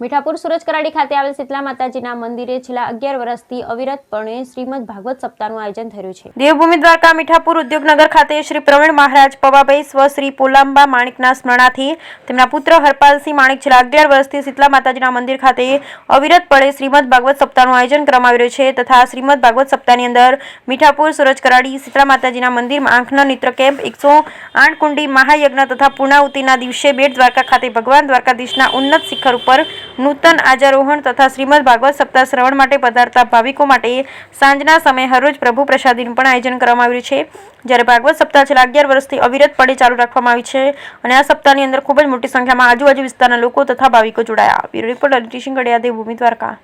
મીઠાપુર સુરજ કરાડી ખાતે આવેલ શીતલા માતાજીના મંદિરે છેલ્લા 11 વર્ષથી અવિરતપણે શ્રીમદ ભાગવત સપ્તાહનું આયોજન થયું છે। દેવભૂમિ દ્વારકા મીઠાપુર ઉદ્યોગનગર ખાતે શ્રી પ્રવીણ મહારાજ પવાભાઈ સ્વ શ્રી પોલાંબા માણિકના સ્મરણાથી તેમના પુત્ર હરપાલસિંહ માણિક છેલ્લા 11 વર્ષથી શીતલા માતાજીના મંદિર ખાતે અવિરતપણે શ્રીમદ ભાગવત સપ્તાહનું આયોજન કરવામાં આવી રહ્યું છે તથા શ્રીમદ ભાગવત સપ્તાહની અંદર મીઠાપુર સુરજ કરાડી શીતલા માતાજીના મંદિરમાં આંખના નેત્ર કેમ્પ 108 કુંડી મહાયજ્ઞ તથા પૂર્ણાહુતિના દિવસે બેટ દ્વારકા ખાતે ભગવાન દ્વારકાધીશના ઉન્નત શિખર ઉપર નૂતન આજારોહણ તથા શ્રીમદ ભાગવત સપ્તાહ શ્રવણ માટે પધારતા ભાવિકો માટે સાંજના સમયે હરરોજ પ્રભુ પ્રસાદીનું પણ આયોજન કરવામાં આવ્યું છે। જ્યારે ભાગવત સપ્તાહ છેલ્લા 11 વર્ષથી અવિરતપણે ચાલુ રાખવામાં આવી છે અને આ સપ્તાહની અંદર ખૂબ જ મોટી સંખ્યામાં આજુબાજુ વિસ્તારના લોકો તથા ભાવિકો જોડાયા। Bureau reporter Tishing Gadiya, Devbhumi Dwarka.